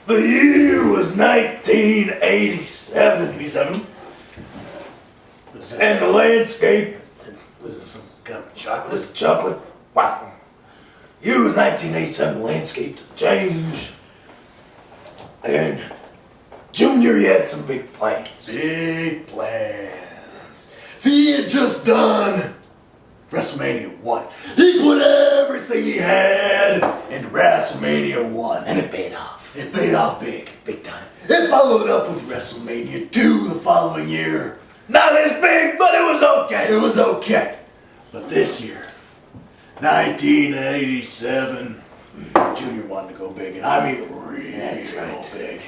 The year was 1987. 87? And the landscape. Was this some kind of chocolate? This chocolate. Wow. You was 1987 landscape to change. And Junior, you had some big plans. Big plans. See, he had just done WrestleMania 1. He put everything he had into WrestleMania 1. And it paid off. It paid off big. Big time. It followed up with WrestleMania 2 the following year. Not as big, but it was okay. It was okay. But this year, 1987, Junior wanted to go big, and I mean real big.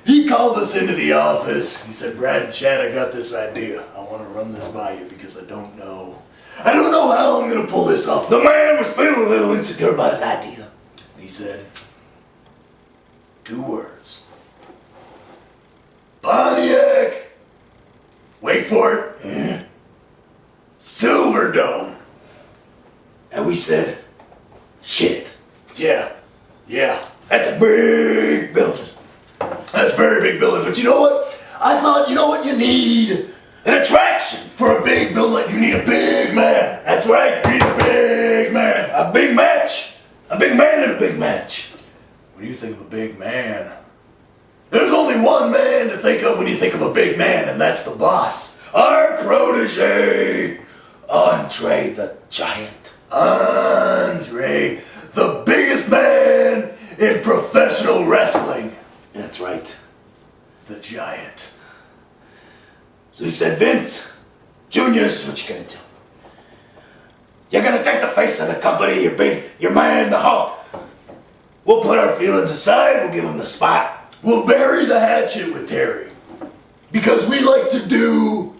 He called us into the office. He said, Brad and Chad, I got this idea. I want to run this by you because I don't know how I'm going to pull this off. The man was feeling a little insecure about his idea. He said, 2 words. Pontiac. Wait for it. Yeah. Silverdome. And we said, shit. Yeah. That's a big building. That's a very big building. But you know what? I thought, you know what you need? An attraction. For a big building, you need a big man. That's right. You need a big man. A big match. A big man in a big match. When you think of a big man, there's only one man to think of when you think of a big man, and that's the boss. Our protege, Andre the Giant. Andre, the biggest man in professional wrestling. That's right. The Giant. So he said, Vince, Junior, this is what you're gonna do. You're gonna take the face of the company, your man, the Hulk. We'll put our feelings aside, we'll give him the spot. We'll bury the hatchet with Terry. Because we like to do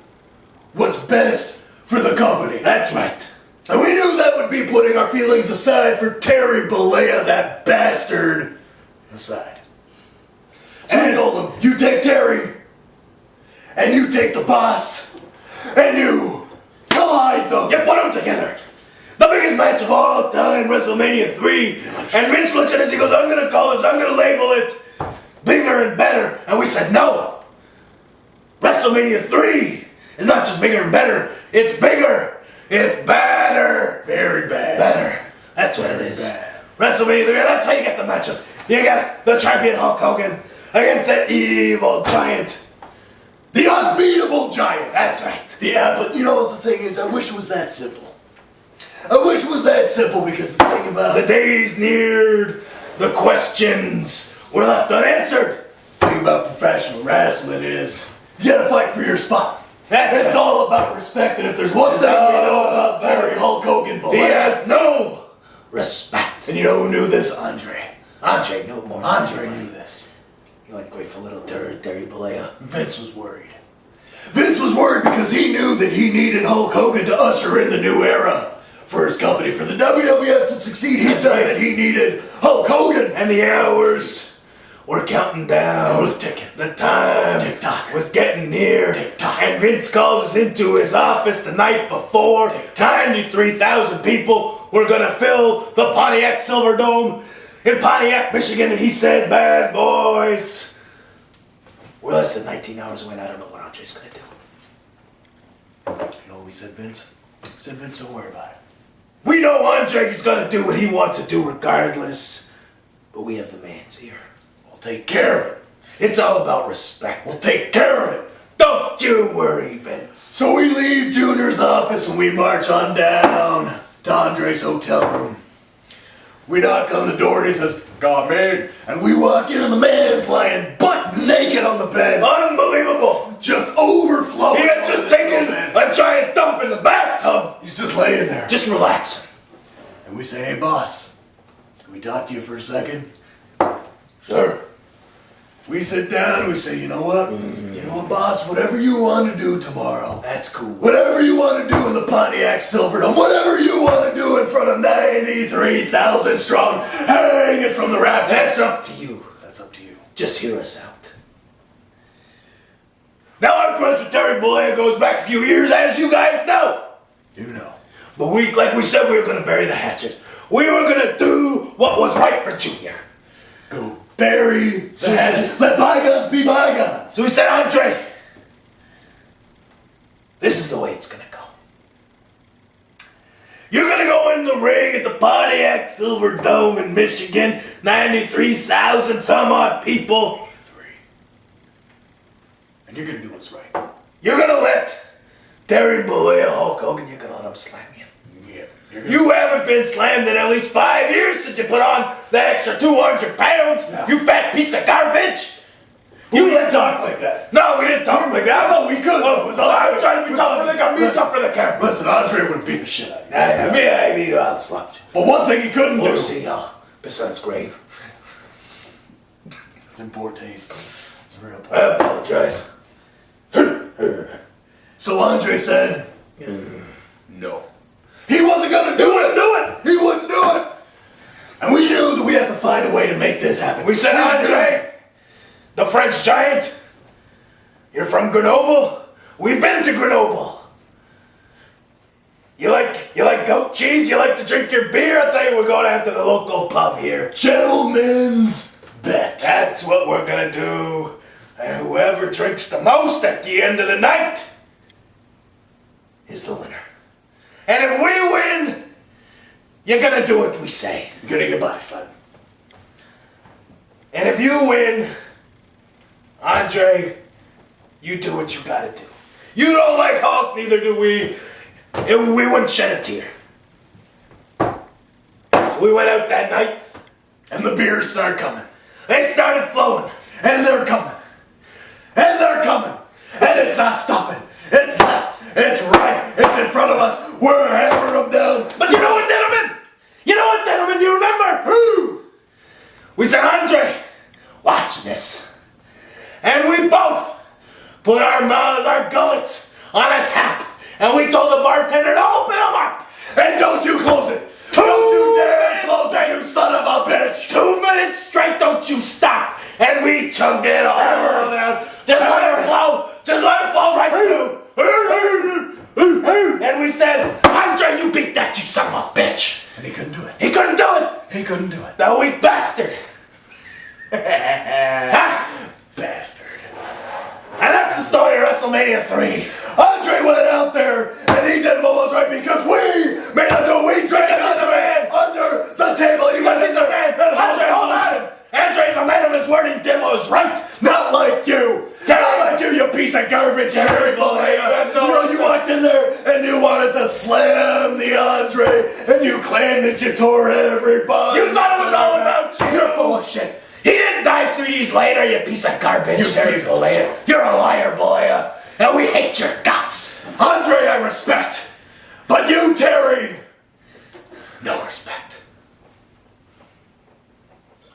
what's best for the company. That's right. And we knew that would be putting our feelings aside for Terry Bollea, that bastard, aside. So we told him, you take Terry, and you take the boss, and you collide them. You put them together. The biggest match of all time, WrestleMania 3. And Vince looks at us, he goes, I'm gonna call this, I'm gonna label it Bigger and Better. And we said, no. WrestleMania 3 is not just bigger and better, it's bigger. It's better. Very bad. Better. That's what it is. Bad. WrestleMania 3, that's how you get the matchup. You got the champion Hulk Hogan against that evil giant. The unbeatable Giant. That's right. Yeah, but you know what the thing is? I wish it was that simple. I wish it was that simple because the thing about The days neared, the questions were left unanswered. The thing about professional wrestling is you gotta fight for your spot. It's right. all about respect, and if there's one thing we know about Terry Hulk Hogan, He has no respect. and you know who knew this? Andre. Andre knew more. Andre knew this. He went grateful little Terry Bollea. Vince was worried. Vince was worried because he knew that he needed Hulk Hogan to usher in the new era for his company. For the WWF to succeed, he knew that he needed Hulk Hogan. And the hours were counting down. It was ticking. The time Tick-tock. was getting near. Tick-tock. And Vince calls us into his office the night before. 93,000 people were going to fill the Pontiac Silverdome in Pontiac, Michigan. And he said, bad boys, we're less than 19 hours away and I don't know what Andre's going to do. You know what we said, Vince? We said, Vince, don't worry about it. We know Andre is going to do what he wants to do regardless. But we have the man's ear. We'll take care of it. It's all about respect. We'll take care of it. Don't you worry, Vince. So we leave Junior's office and we march on down to Andre's hotel room. We knock on the door and he says, "Come in." And we walk in and the man is lying butt naked on the bed. Unbelievable. Just overflowing. He had just taken a giant dump in the bathtub. He's just laying there. Just relaxing. And we say, "Hey boss, can we talk to you for a second?" Sure. We sit down and we say, you know what, boss, whatever you want to do tomorrow. That's cool. Whatever you want to do in the Pontiac Silverdome, whatever you want to do in front of 93,000 strong, hang it from the rafters. That's up to you. That's up to you. Just hear us out. Now our grudge with Terry Bollea goes back a few years, as you guys know. You know. But like we said, we were going to bury the hatchet. We were going to do what was right for Junior. Go bury the hatchet. Let bygones be bygones. So we said, Andre, this is the way it's gonna go. You're gonna go in the ring at the Pontiac Silverdome in Michigan, 93,000 some odd people. And you're gonna do what's right. You're gonna let Terry Bollea, Hulk Hogan, you're gonna let him slam you. Yeah. You haven't been slammed in at least 5 years since you put on the extra 200 pounds, you fat piece of garbage. You didn't talk like that. No, we didn't talk like that. No, we could. I was trying to be tough for the camera. Be tough for the camera. Listen, Andre would have beat the shit out of you. I mean, But one thing he couldn't do. see, besides grave. It's in poor taste. It's a real I point. apologize. So Andre said, no. He wasn't gonna do it. He wouldn't do it. And we knew that we had to find a way to make this happen. We said, Andre, the French giant, you're from Grenoble. We've been to Grenoble. You like goat cheese? You like to drink your beer? I'll tell you, we'll go down to the local pub here. Gentlemen's bet. That's what we're gonna do. And whoever drinks the most at the end of the night is the winner. And if we win, you're gonna do what we say. You're gonna get body slammed. And if you win, Andre, you do what you gotta do. You don't like Hulk, neither do we. And we wouldn't shed a tear. So we went out that night, And the beers start coming. they started flowing. And they're coming. And they're coming. And it's not stopping. It's left. It's right. It's in front of us. We're hammering them down. But you know what, gentlemen? You know what, gentlemen? Do you remember? Who? We said, Andre, watch this. And we both put our mouths, our gullets on a tap. And we told the bartender to open them up. And don't you close it. Don't you dare close it, you son of a bitch. 2 minutes straight, don't you stop. And we chugged it all down. Just let it flow. Just let it flow right through. And we said, Andre, you beat that, you son of a bitch. And he couldn't do it. He couldn't do it. He couldn't do it. That weak bastard. Huh? Bastard. And that's the story of WrestleMania 3. Andre went out there and he did what was right because we made him do. We dragged Andre under the table. Because he's a man. Andre, hold on. Andre's a man of his word. He did what was right. Not like you. Not like you, you piece of garbage. Terry Bollea. You walked in there and you wanted to slam the Andre and you claimed that you tore everybody. You thought it was all about you. You're full of shit. He didn't die 3 days later, you piece of garbage, Terry piece of Bollea. You're a liar, Bollea. And we hate your guts. Andre, I respect. But you